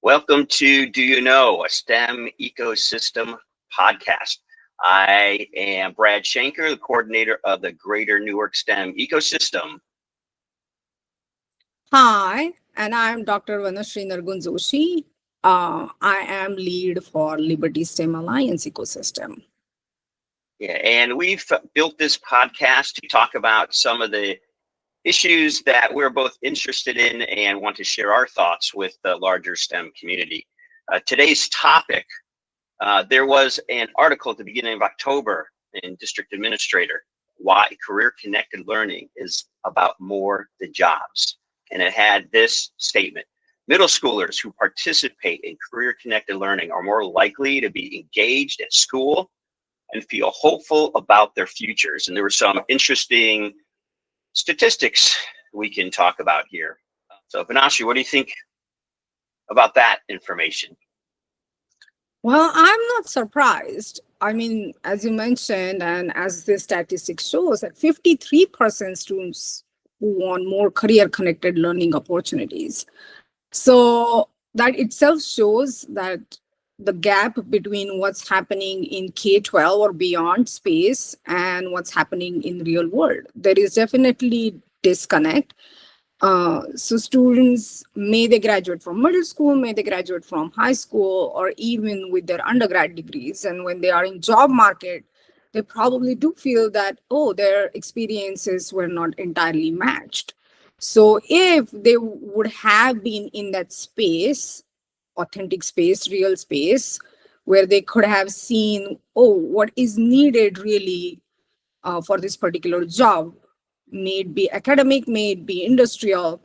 Welcome to Do You Know, a STEM ecosystem podcast. I am Brad Shanker, the coordinator of the Greater Newark STEM ecosystem. Hi, and I'm Dr. Vanashri Nargunjoshi. I am lead for Liberty STEM Alliance ecosystem. Yeah, and we've built this podcast to talk about some of the issues that we're both interested in and want to share our thoughts with the larger STEM community. Today's topic, there was an article at the beginning of October in District Administrator, why career-connected learning is about more than jobs. And it had this statement: middle schoolers who participate in career-connected learning are more likely to be engaged at school and feel hopeful about their futures. And there were some interesting statistics we can talk about here. So Vanashri, what do you think about that information? Well, I'm not surprised. I mean, as you mentioned, and as the statistics shows, that 53% students who want more career-connected learning opportunities. So that itself shows that the gap between what's happening in K-12 or beyond space and what's happening in real world, there is definitely disconnect. So students, may they graduate from middle school, may they graduate from high school, or even with their undergrad degrees, and when they are in job market, they probably do feel that, oh, their experiences were not entirely matched. So if they would have been in that space, authentic space, real space, where they could have seen, oh, what is needed really for this particular job, may it be academic, may it be industrial,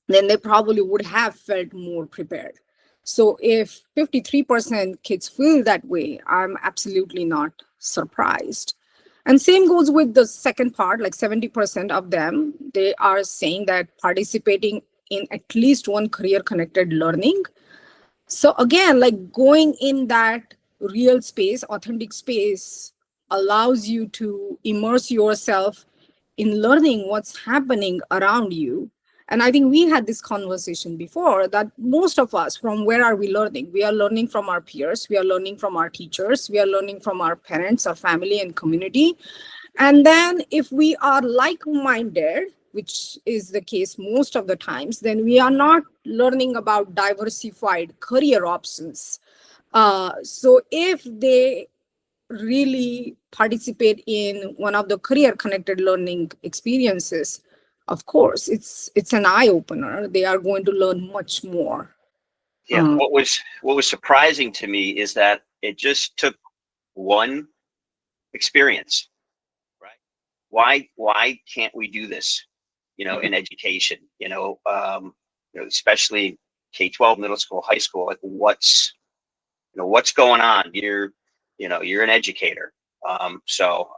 then they probably would have felt more prepared. So if 53% kids feel that way, I'm absolutely not surprised. And same goes with the second part, like 70% of them, they are saying that participating in at least one career connected learning. So again, like going in that real space, authentic space, allows you to immerse yourself in learning what's happening around you. And I think we had this conversation before that most of us, from where are we learning? We are learning from our peers, we are learning from our teachers, we are learning from our parents, our family, and community. And then if we are like-minded, which is the case most of the times, then we are not learning about diversified career options. So if they really participate in one of the career connected learning experiences, of course, it's an eye opener. They are going to learn much more. Yeah, what was surprising to me is that it just took one experience, right? Why can't we do this, in education, especially K-12, middle school, high school, like what's going on? You're an educator. So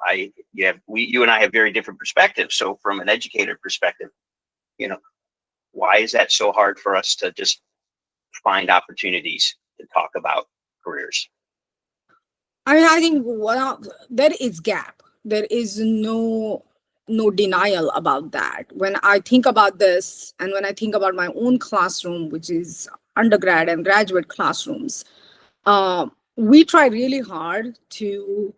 you and I have very different perspectives. So from an educator perspective, why is that so hard for us to just find opportunities to talk about careers? I mean, I think there is gap. There is no denial about that. When I think about this, and when I think about my own classroom, which is undergrad and graduate classrooms, we try really hard to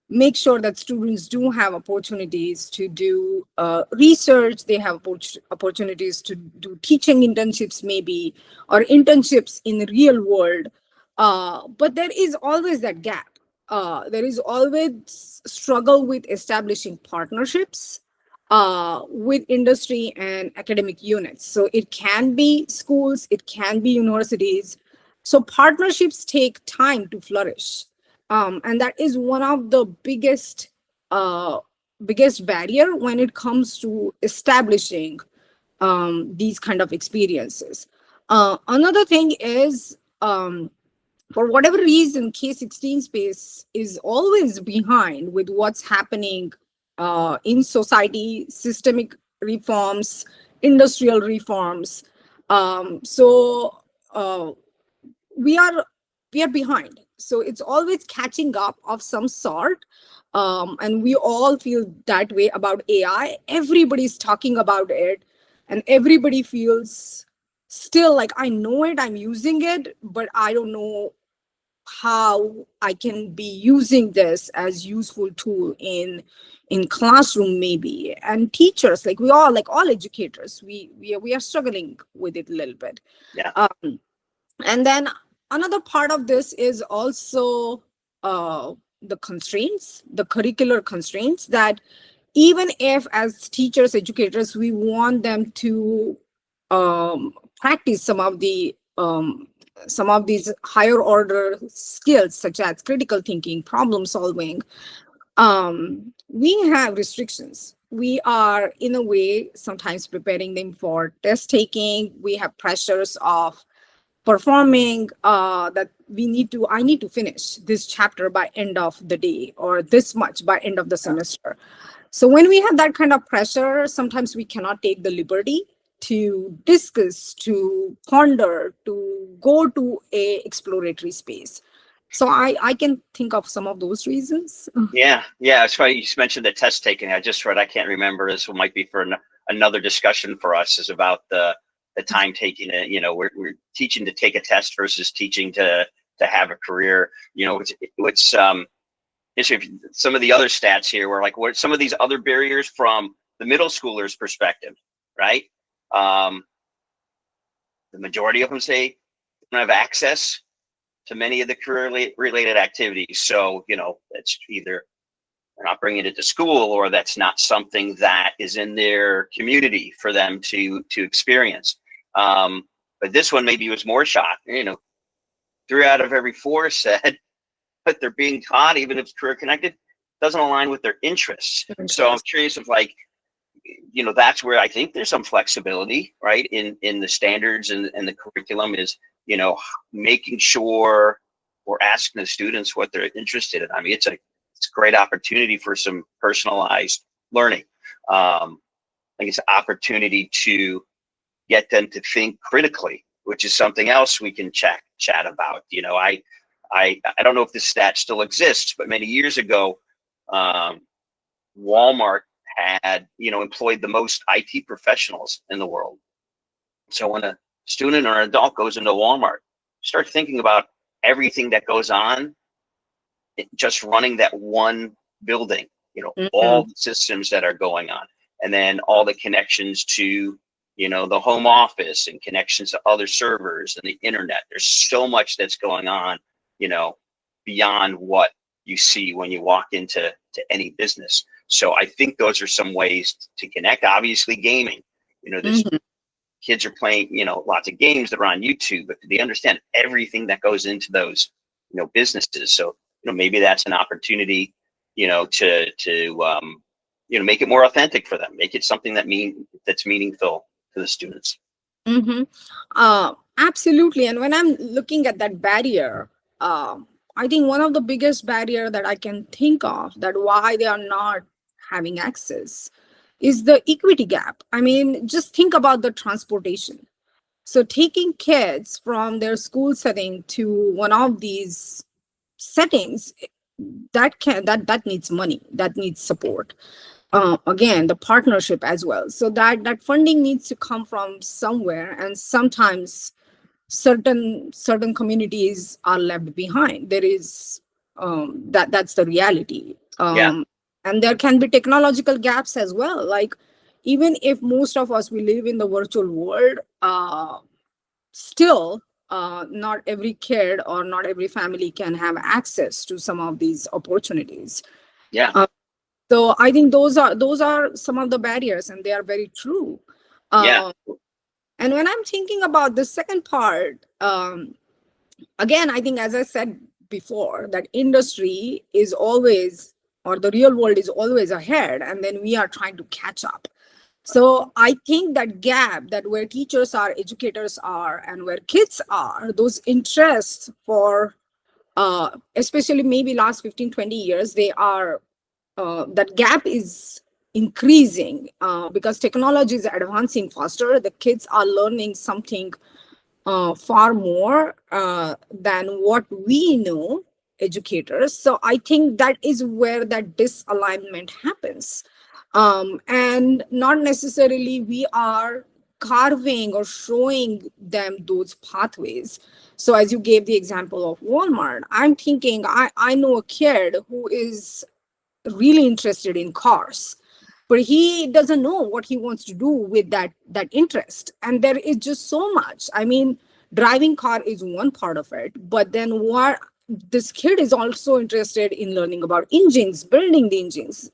make sure that students do have opportunities to do research. They have opportunities to do teaching internships, maybe, or internships in the real world. But there is always that gap. There is always struggle with establishing partnerships with industry and academic units. So it can be schools, it can be universities. So partnerships take time to flourish. And that is one of the biggest barrier when it comes to establishing these kind of experiences. Another thing is, for whatever reason, K-16 space is always behind with what's happening in society, systemic reforms, industrial reforms. So we are behind. So it's always catching up of some sort. And we all feel that way about AI. Everybody's talking about it, and everybody feels still like I know it, I'm using it, but I don't know how I can be using this as useful tool in classroom maybe. And teachers, like we all, like all educators, we are struggling with it a little bit. Yeah. And then another part of this is also the constraints, the curricular constraints, that even if as teachers, educators, we want them to practice some of these higher order skills such as critical thinking, problem solving, we have restrictions. We are in a way sometimes preparing them for test taking. We have pressures of performing, that I need to finish this chapter by end of the day, or this much by end of the semester. So when we have that kind of pressure, sometimes we cannot take the liberty to discuss, to ponder, to go to a exploratory space. So I can think of some of those reasons. Yeah. It's funny you mentioned the test taking. I just read, I can't remember, this might be for another discussion for us, is about the time taking it. We're teaching to take a test versus teaching to have a career. It's some of the other stats here were like, what some of these other barriers from the middle schoolers' perspective, right? The majority of them say they don't have access to many of the career related activities. So, it's either they're not bringing it to school, or that's not something that is in their community for them to experience. But this one maybe was more shock. 3 out of every 4 said that they're being taught, even if it's career connected, doesn't align with their interests. So I'm curious if that's where I think there's some flexibility, right? In the standards and the curriculum is, making sure we're asking the students what they're interested in. I mean, it's a great opportunity for some personalized learning. I think it's an opportunity to get them to think critically, which is something else we can chat about. I don't know if this stat still exists, but many years ago, Walmart had, employed the most IT professionals in the world. So when a student or an adult goes into Walmart, start thinking about everything that goes on just running that one building, all the systems that are going on, and then all the connections to, the home office and connections to other servers and the internet. There's so much that's going on, beyond what you see when you walk into any business. So I think those are some ways to connect. Obviously, gaming, there's kids are playing, lots of games that are on YouTube, but they understand everything that goes into those, businesses. So, maybe that's an opportunity, to make it more authentic for them, make it something that's meaningful to the students. Absolutely. And when I'm looking at that barrier, I think one of the biggest barrier that I can think of, that why they are not having access, is the equity gap. I mean, just think about the transportation. So taking kids from their school setting to one of these settings, that needs money, that needs support. Again, the partnership as well. So that funding needs to come from somewhere, and sometimes certain communities are left behind. There is that's the reality. And there can be technological gaps as well. Like, even if most of us, we live in the virtual world, still not every kid or not every family can have access to some of these opportunities. So I think those are some of the barriers, and they are very true. And when I'm thinking about the second part, again, I think, as I said before, that industry is always, or the real world is always ahead, and then we are trying to catch up. So I think that gap, that where teachers are, educators are, and where kids are, those interests for, especially maybe last 15, 20 years, they are, that gap is increasing because technology is advancing faster. The kids are learning something far more than what we know, educators. So I think that is where that disalignment happens. And not necessarily we are carving or showing them those pathways. So as you gave the example of Walmart, I'm thinking I know a kid who is really interested in cars, but he doesn't know what he wants to do with that interest. And there is just so much. I mean, driving car is one part of it, but then what this kid is also interested in learning about engines, building the engines.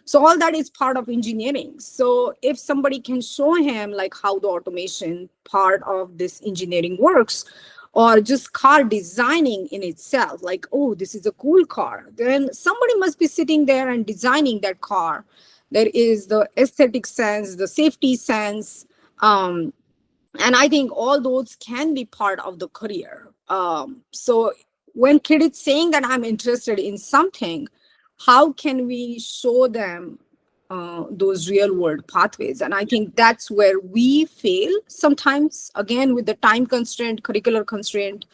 So all that is part of engineering. So if somebody can show him like how the automation part of this engineering works, or just car designing in itself, like, oh, this is a cool car, then somebody must be sitting there and designing that car. There is the aesthetic sense, the safety sense, and I think all those can be part of the career. So when kid is saying that I'm interested in something, how can we show them those real world pathways? And I think that's where we fail sometimes, again, with the time constraint, curricular constraint.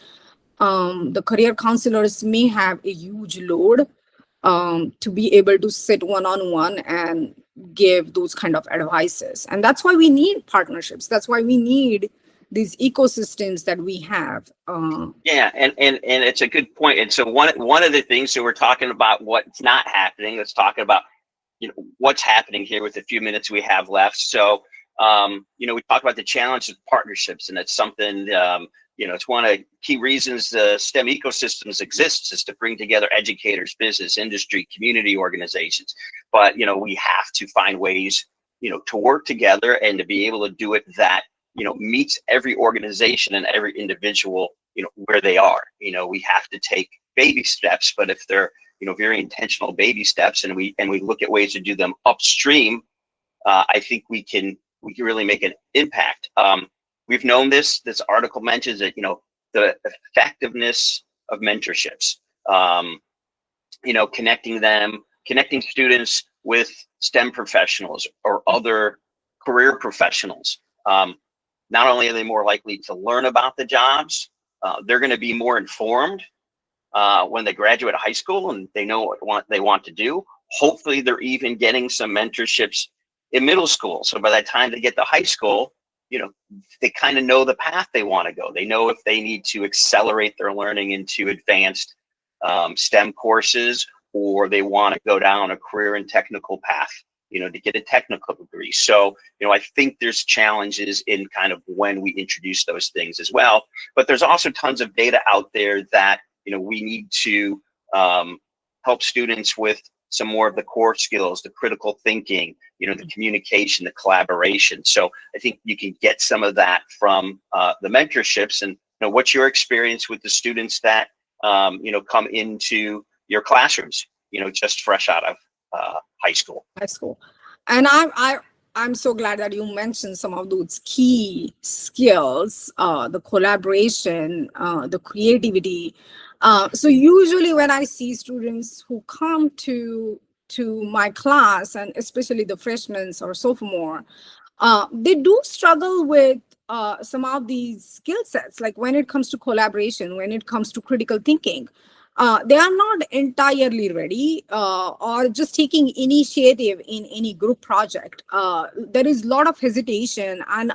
The career counselors may have a huge load to be able to sit one-on-one and give those kind of advices. And that's why we need partnerships. That's why we need these ecosystems that we have. Yeah, and it's a good point. And so one of the things that we're talking about what's not happening, let's talk about what's happening here with the few minutes we have left. So we talk about the challenge of partnerships, and it's something it's one of the key reasons the STEM ecosystems exists, is to bring together educators, business, industry, community organizations. But we have to find ways to work together and to be able to do it that meets every organization and every individual where they are. We have to take baby steps, but if they're very intentional baby steps, and we look at ways to do them upstream, I think we can really make an impact. We've known this article mentions that the effectiveness of mentorships, connecting students with STEM professionals or other career professionals. Not only are they more likely to learn about the jobs, they're going to be more informed when they graduate high school and they know what they want to do. Hopefully they're even getting some mentorships in middle school. So by the time they get to high school, they kind of know the path they want to go. They know if they need to accelerate their learning into advanced STEM courses, or they want to go down a career and technical path, to get a technical degree. So, I think there's challenges in kind of when we introduce those things as well. But there's also tons of data out there that, we need to help students with some more of the core skills, the critical thinking, the communication, the collaboration. So I think you can get some of that from the mentorships. And what's your experience with the students that come into your classrooms, just fresh out of high school? And I'm so glad that you mentioned some of those key skills, the collaboration, the creativity. So usually when I see students who come to my class, and especially the freshmen or sophomore, they do struggle with some of these skill sets, like when it comes to collaboration, when it comes to critical thinking. They are not entirely ready or just taking initiative in any group project. There is a lot of hesitation, and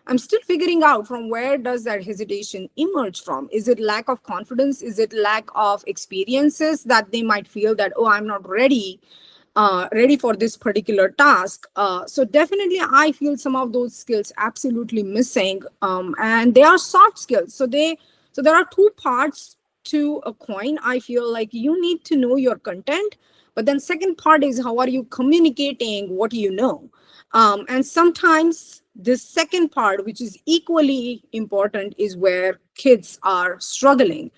I'm still figuring out from where does that hesitation emerge from. Is it lack of confidence? Is it lack of experiences that they might feel that, oh, I'm not ready for this particular task? So definitely I feel some of those skills absolutely missing, and they are soft skills. So there are two parts to a coin. I feel like you need to know your content, but then second part is how are you communicating what you know? And sometimes this second part, which is equally important, is where kids are struggling.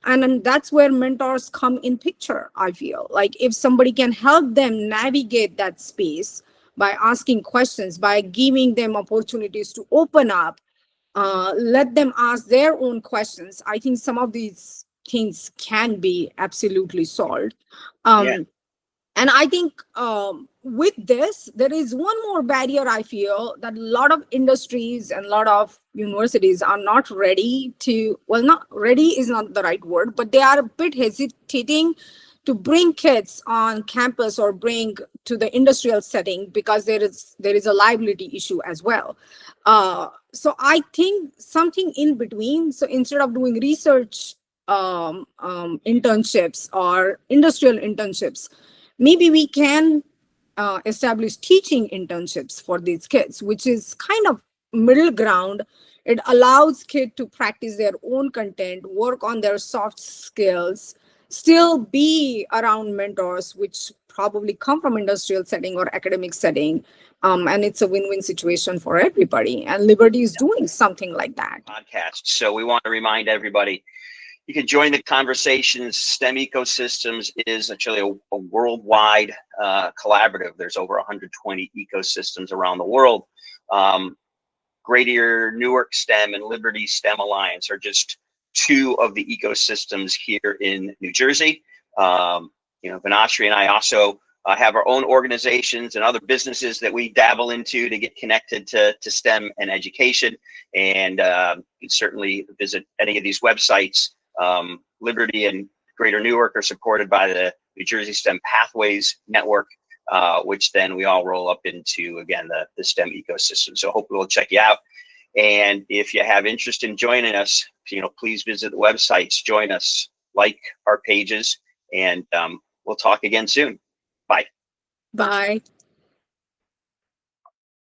And then that's where mentors come in picture. I feel like if somebody can help them navigate that space by asking questions, by giving them opportunities to open up, let them ask their own questions, I think some of these things can be absolutely solved. And I think with this, there is one more barrier. I feel that a lot of industries and a lot of universities are not ready to, well, not ready is not the right word, but they are a bit hesitating to bring kids on campus or bring to the industrial setting, because there is a liability issue as well. So I think something in between. So instead of doing research internships or industrial internships, maybe we can establish teaching internships for these kids, which is kind of middle ground. It allows kids to practice their own content, work on their soft skills, still be around mentors, which probably come from industrial setting or academic setting. And it's a win-win situation for everybody. And Liberty is doing something like that. Podcast. So we want to remind everybody, you can join the conversations. STEM Ecosystems is actually a worldwide collaborative. There's over 120 ecosystems around the world. Greater Newark STEM and Liberty STEM Alliance are just two of the ecosystems here in New Jersey. Vinashri and I also have our own organizations and other businesses that we dabble into to get connected to STEM and education. And you can certainly visit any of these websites. Liberty and Greater Newark are supported by the New Jersey STEM Pathways Network, which then we all roll up into, again, the STEM ecosystem. So hopefully we'll check you out. And if you have interest in joining us, please visit the websites, join us, like our pages, and we'll talk again soon. Bye. Bye.